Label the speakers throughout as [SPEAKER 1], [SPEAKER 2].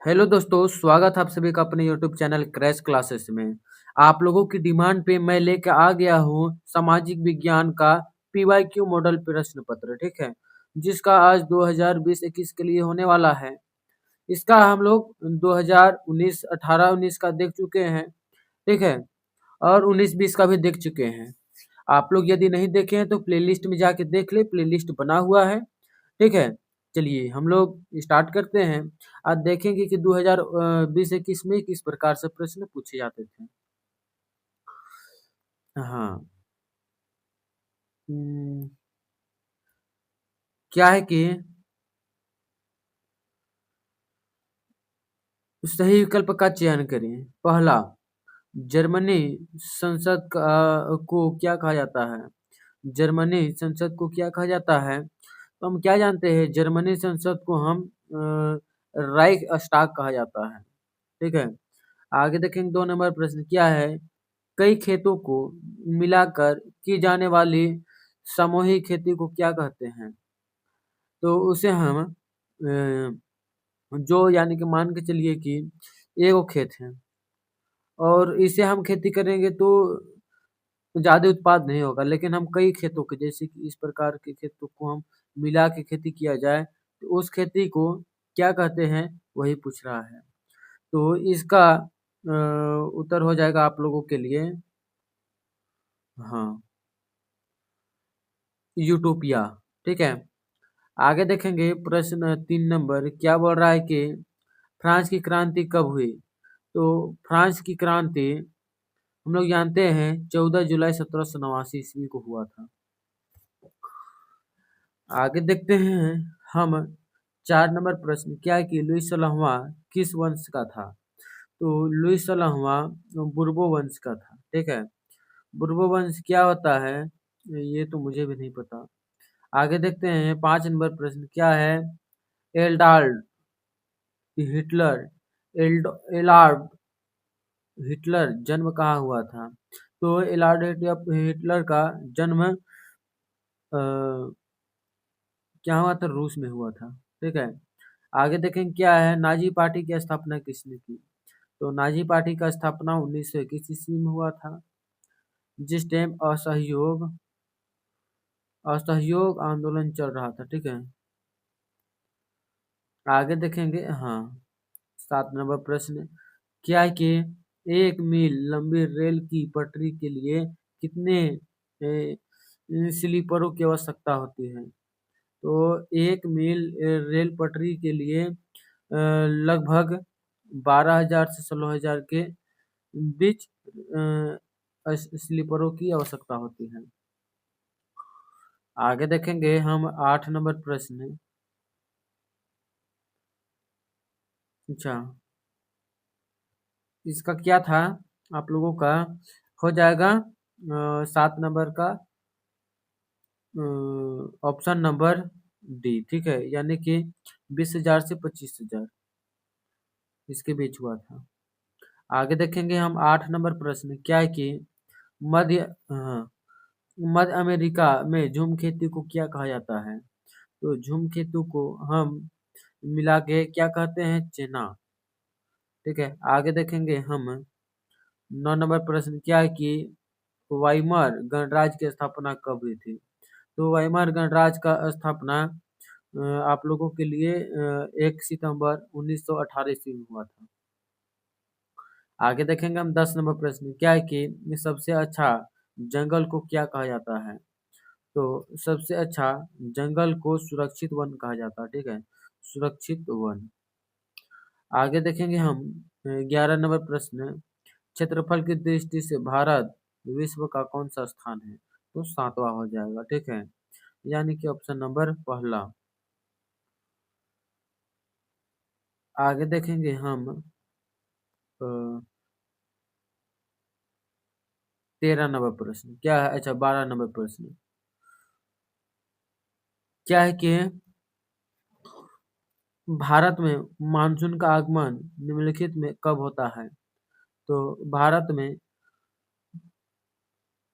[SPEAKER 1] Hello दोस्तों, स्वागत है आप सभी का अपने यूट्यूब चैनल क्रैश क्लासेस में। आप लोगों की डिमांड पे मैं लेकर आ गया हूँ सामाजिक विज्ञान का पीवाईक्यू मॉडल प्रश्न पत्र, ठीक है, जिसका आज 2020-21 के लिए होने वाला है। इसका हम लोग 2019 18-19 का देख चुके हैं, ठीक है, और 19-20 का भी देख चुके हैं। आप लोग यदि नहीं देखे हैं तो प्लेलिस्ट में जाके देख ले, प्लेलिस्ट बना हुआ है, ठीक है। चलिए हम लोग स्टार्ट करते हैं। आज देखेंगे कि 2020-21 में किस प्रकार से प्रश्न पूछे जाते थे। हाँ। हम्म, क्या है कि सही विकल्प का चयन करें। पहला, जर्मनी संसद को क्या कहा जाता है? जर्मनी संसद को क्या कहा जाता है? तो हम क्या जानते हैं, जर्मनी संसद को हम राइख स्टाग कहा जाता है, ठीक है। आगे देखेंगे 2 नंबर प्रश्न क्या है? कई खेतों को मिलाकर की जाने वाली सामूहिक खेती को क्या कहते हैं? तो उसे हम जो यानी कि मान के चलिए कि एगो खेत है और इसे हम खेती करेंगे तो ज़्यादा उत्पाद नहीं होगा, लेकिन हम कई खेतों के जैसे कि इस प्रकार के खेतों को हम मिला के खेती किया जाए तो उस खेती को क्या कहते हैं, वही पूछ रहा है। तो इसका उत्तर हो जाएगा आप लोगों के लिए, हाँ, यूटोपिया, ठीक है। आगे देखेंगे प्रश्न 3 नंबर क्या बोल रहा है कि फ्रांस की क्रांति कब हुई? तो फ्रांस की क्रांति हम लोग जानते हैं 14 जुलाई 1789 ईस्वी को हुआ था। आगे देखते हैं हम 4 नंबर प्रश्न क्या है कि लुई 16वां किस वंश का था? तो लुई 16वां बुर्बो वंश का था, ठीक है। बुर्बो वंश क्या होता है, ये तो मुझे भी नहीं पता। आगे देखते हैं 5 नंबर प्रश्न क्या है? एल्डार्ड हिटलर एलार्ड हिटलर जन्म कहाँ हुआ था? तो एलार्ड हिटलर का जन्म क्या हुआ था, रूस में हुआ था, ठीक है। आगे देखें क्या है, नाजी पार्टी की स्थापना किसने की? तो नाजी पार्टी का स्थापना 1921 ईस्वी में हुआ था, जिस टाइम असहयोग आंदोलन चल रहा था, ठीक है। आगे देखेंगे, हाँ, 7 नंबर प्रश्न क्या है कि 1 मील लंबी रेल की पटरी के लिए कितने स्लीपरों की आवश्यकता होती है? तो 1 मील रेल पटरी के लिए लगभग 12,000 से 16,000 के बीच स्लीपरों की आवश्यकता होती है। आगे देखेंगे हम 8 नंबर प्रश्न, अच्छा, इसका क्या था आप लोगों का, हो जाएगा 7 नंबर का ऑप्शन नंबर डी, ठीक है, यानी कि 20,000 से 25,000 इसके बीच हुआ था। आगे देखेंगे हम 8 नंबर प्रश्न क्या है कि मध्य हाँ, मध्य अमेरिका में झूम खेती को क्या कहा जाता है? तो झूम खेती को हम मिला के क्या कहते हैं, चेना, ठीक है। आगे देखेंगे हम 9 नंबर प्रश्न क्या है कि वाइमर गणराज्य की स्थापना कब हुई थी? तो वाइमर गणराज्य का स्थापना आप लोगों के लिए 1 सितंबर 1918 ईस्वी में हुआ था। आगे देखेंगे हम 10 नंबर प्रश्न क्या है कि सबसे अच्छा जंगल को क्या कहा जाता है? तो सबसे अच्छा जंगल को सुरक्षित वन कहा जाता है, ठीक है, सुरक्षित वन। आगे देखेंगे हम 11 नंबर प्रश्न क्षेत्रफल की दृष्टि से भारत विश्व का कौन सा स्थान है? तो 7वां हो जाएगा, ठीक है, यानी कि ऑप्शन नंबर पहला। आगे देखेंगे हम 13 नंबर प्रश्न क्या है, अच्छा, 12 नंबर प्रश्न क्या है कि भारत में मानसून का आगमन निम्नलिखित में कब होता है? तो भारत में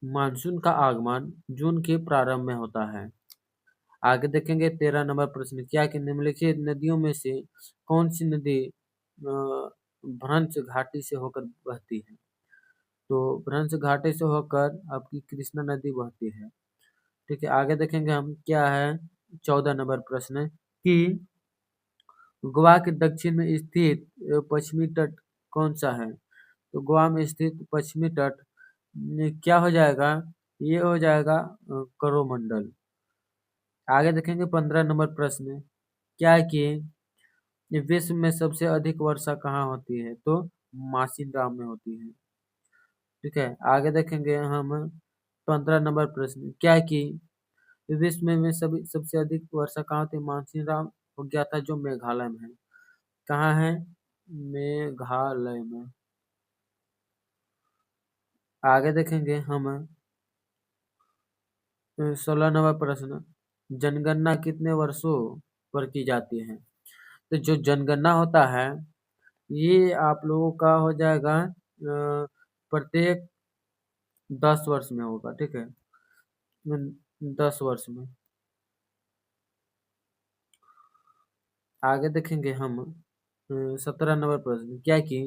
[SPEAKER 1] मानसून का आगमन जून के प्रारंभ में होता है। आगे देखेंगे 13 नंबर प्रश्न क्या है कि निम्नलिखित नदियों में से कौन सी नदी भ्रंश घाटी से होकर बहती है। तो भ्रंश घाटी से होकर आपकी कृष्णा नदी बहती है। ठीक है, आगे देखेंगे हम क्या है 14 नंबर प्रश्न कि गोवा के दक्षिण में स्थित पश्चिमी तट कौन सा है? तो गोवा में स्थित पश्चिमी तट क्या हो जाएगा? ये हो जाएगा कोरोमंडल। आगे देखेंगे 15 नंबर प्रश्न क्या है कि विश्व में सबसे अधिक वर्षा कहाँ होती है? तो मासिनराम में होती है। ठीक है, आगे देखेंगे हम 15 नंबर प्रश्न क्या है कि विश्व में सभी सबसे अधिक वर्षा कहाँ होती है? मासिनराम हो गया था जो मेघालय में है। कहाँ है? मेघालय में। आगे देखेंगे हम 16 नंबर प्रश्न जनगणना कितने वर्षों पर की जाती है? तो जो जनगणना होता है ये आप लोगों का हो जाएगा प्रत्येक 10 वर्ष में होगा। ठीक है, 10 वर्ष में। आगे देखेंगे हम 17 नंबर प्रश्न क्या कि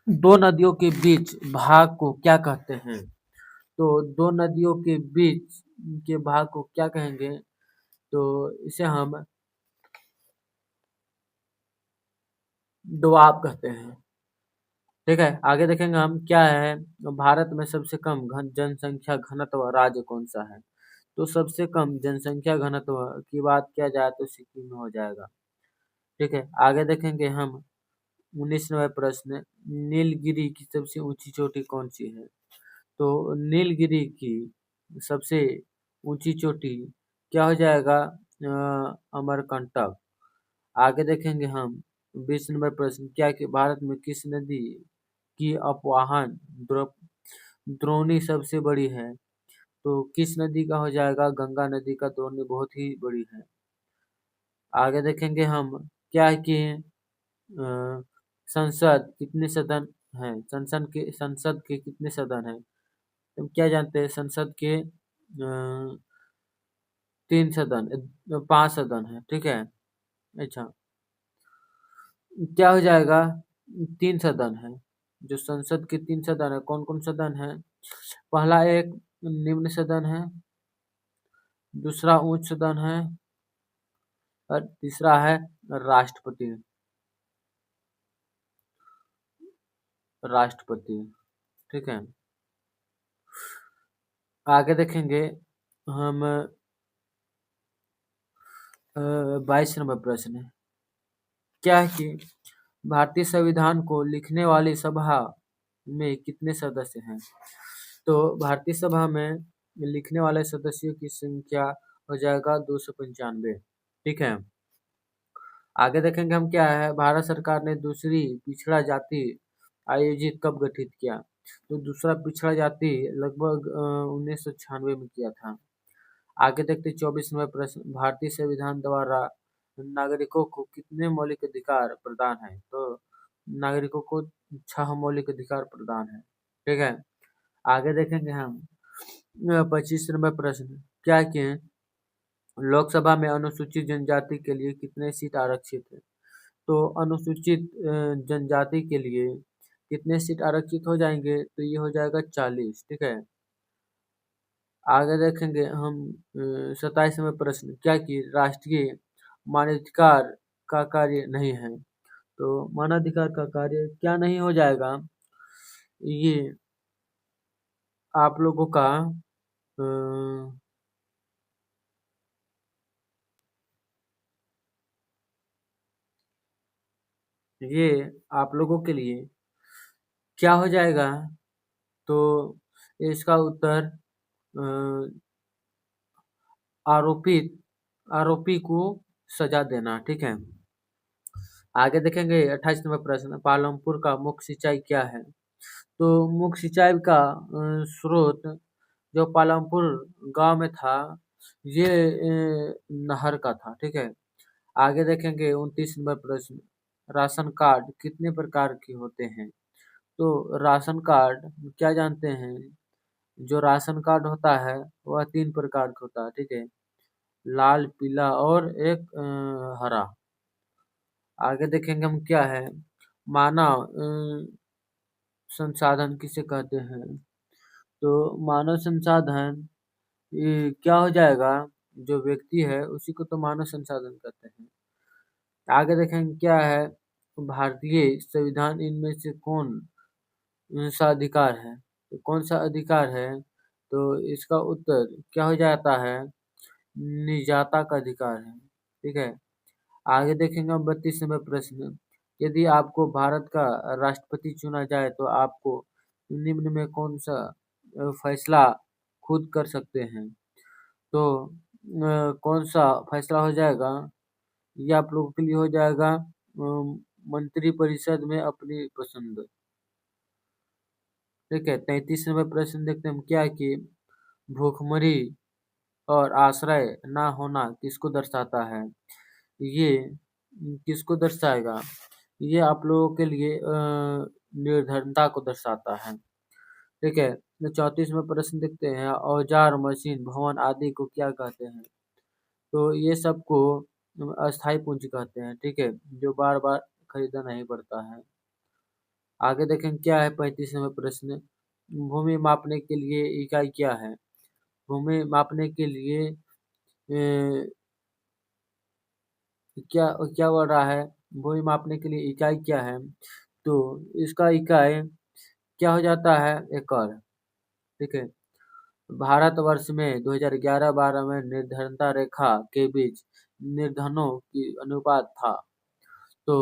[SPEAKER 1] दो नदियों के बीच भाग को क्या कहते हैं? तो दो नदियों के बीच के भाग को क्या कहेंगे? तो इसे हम दोआब कहते हैं। ठीक है, आगे देखेंगे हम क्या है भारत में सबसे कम जनसंख्या घनत्व राज्य कौन सा है? तो सबसे कम जनसंख्या घनत्व की बात किया जाए तो सिक्किम में हो जाएगा। ठीक है, आगे देखेंगे हम 19वां प्रश्न नीलगिरी की सबसे ऊंची चोटी कौन सी है? तो नीलगिरी की सबसे ऊंची चोटी क्या हो जाएगा? अमरकंटक। आगे देखेंगे हम 20 नंबर प्रश्न क्या कि भारत में किस नदी की अपवाहन द्रोणी सबसे बड़ी है? तो किस नदी का हो जाएगा? गंगा नदी का द्रोणी बहुत ही बड़ी है। आगे देखेंगे हम क्या है कि संसद कितने सदन हैं? संसद के कितने सदन हैं? तुम क्या जानते हैं संसद के 3 सदन 5 सदन है। ठीक है, अच्छा क्या हो जाएगा? 3 सदन है। जो संसद के 3 सदन है कौन कौन सदन है? पहला एक निम्न सदन है, दूसरा उच्च सदन है और तीसरा है राष्ट्रपति। राष्ट्रपति। ठीक है, आगे देखेंगे हम 22 नंबर प्रश्न है क्या है कि भारतीय संविधान को लिखने वाली सभा में कितने सदस्य हैं? तो भारतीय सभा में लिखने वाले सदस्यों की संख्या हो जाएगा 295। ठीक है, आगे देखेंगे हम क्या है भारत सरकार ने दूसरी पिछड़ा जाति आयोजित कब गठित किया? तो दूसरा पिछड़ा जाति लगभग 1996 में किया था। आगे देखते 24 नंबर प्रश्न भारतीय संविधान द्वारा नागरिकों को कितने मौलिक अधिकार प्रदान है? तो नागरिकों को 6 मौलिक अधिकार प्रदान है। ठीक है, आगे देखेंगे हम 25 नंबर प्रश्न क्या कि लोकसभा में अनुसूचित जनजाति के लिए कितने सीट आरक्षित है? तो अनुसूचित जनजाति के लिए कितने सीट आरक्षित हो जाएंगे? तो ये हो जाएगा 40। ठीक है, आगे देखेंगे हम 27वें प्रश्न क्या कि राष्ट्रीय मानवाधिकार का कार्य नहीं है? तो मानवाधिकार का कार्य क्या नहीं हो जाएगा? ये आप लोगों का अ, ये आप लोगों के लिए क्या हो जाएगा? तो इसका उत्तर आरोपित आरोपी को सजा देना। ठीक है, आगे देखेंगे 28 नंबर प्रश्न पालमपुर का मुख्य सिंचाई क्या है? तो मुख्य सिंचाई का स्रोत जो पालमपुर गांव में था ये नहर का था। ठीक है, आगे देखेंगे 29 नंबर प्रश्न राशन कार्ड कितने प्रकार के होते हैं? तो राशन कार्ड क्या जानते हैं? जो राशन कार्ड होता है वह 3 प्रकार का होता है। ठीक है, लाल पीला और एक हरा। आगे देखेंगे हम क्या है मानव संसाधन किसे कहते हैं। तो मानव संसाधन ये क्या हो जाएगा, जो व्यक्ति है उसी को तो मानव संसाधन कहते हैं। आगे देखेंगे क्या है भारतीय संविधान इनमें से कौन सा अधिकार है। तो कौन सा अधिकार है, तो इसका उत्तर क्या हो जाता है, निजाता का अधिकार है। ठीक है, आगे देखेंगे हम 32 नंबर प्रश्न। यदि आपको भारत का राष्ट्रपति चुना जाए तो आपको निम्न में कौन सा फैसला खुद कर सकते हैं। तो कौन सा फैसला हो जाएगा, ये आप लोगों के लिए हो जाएगा मंत्रिपरिषद में अपनी पसंद। ठीक है, 33 नंबर प्रश्न देखते हैं हम क्या है कि भूखमरी और आश्रय ना होना किसको दर्शाता है। ये किसको दर्शाएगा, ये आप लोगों के लिए निर्धनता को दर्शाता है। ठीक है, तो 34 में प्रश्न देखते हैं औजार मशीन भवन आदि को क्या कहते हैं। तो ये सबको अस्थाई पूंजी कहते हैं। ठीक है, जो बार बार खरीदना नहीं पड़ता है। आगे देखें क्या है 35 नंबर प्रश्न। भूमि मापने के लिए इकाई क्या है। भूमि मापने के लिए क्या क्या बोल रहा है, भूमि मापने के लिए इकाई क्या है। तो इसका इकाई क्या हो जाता है, एकड़। ठीक है, भारतवर्ष में 2011-12 में निर्धनता रेखा के बीच निर्धनों की अनुपात था। तो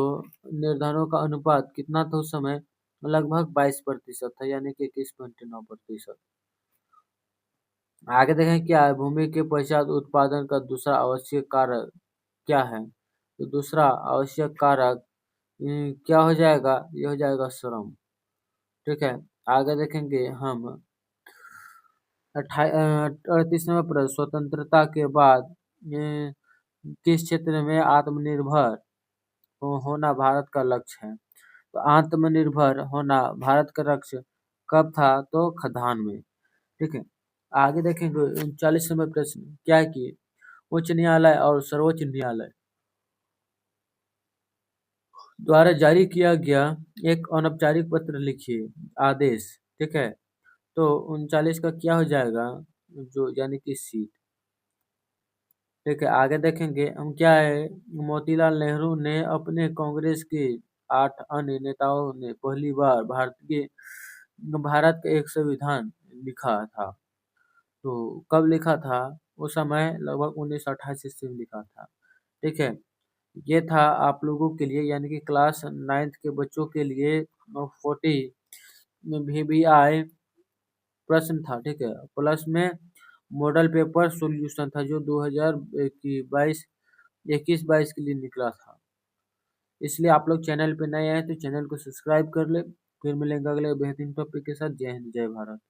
[SPEAKER 1] निर्धनों का अनुपात कितना था उस समय, लगभग 22% था, यानी कि 21.9%। आगे देखें क्या है भूमि के पश्चात उत्पादन का दूसरा आवश्यक कारक क्या है। तो दूसरा आवश्यक कारक क्या हो जाएगा, ये हो जाएगा श्रम। ठीक है, आगे देखेंगे हम 38 नंबर प्रश्न। स्वतंत्रता के बाद किस क्षेत्र में आत्मनिर्भर होना भारत का लक्ष्य है। तो आत्मनिर्भर होना भारत का लक्ष्य कब था, तो खदान में। ठीक है, आगे देखेंगे 39 नंबर प्रश्न क्या है कि उच्च न्यायालय और सर्वोच्च न्यायालय द्वारा जारी किया गया एक अनौपचारिक पत्र लिखिए आदेश। ठीक है, तो 39 का क्या हो जाएगा, जो यानी कि सीट। ठीक है, आगे देखेंगे हम क्या है मोतीलाल नेहरू ने अपने कांग्रेस के 8 अन्य नेताओं ने पहली बार भारत का एक संविधान लिखा था। तो कब लिखा था, उस समय लगभग 1988 ईस्वी में लिखा था। ठीक है, ये था आप लोगों के लिए यानी कि क्लास 9th के बच्चों के लिए 40 VBI प्रश्न था। ठीक है, प्लस में मॉडल पेपर सॉल्यूशन था जो 2022 21-22 के लिए निकला था। इसलिए आप लोग चैनल पे नए आए तो चैनल को सब्सक्राइब कर ले। फिर मिलेंगे अगले बेहतरीन टॉपिक के साथ। जय हिंद, जय भारत।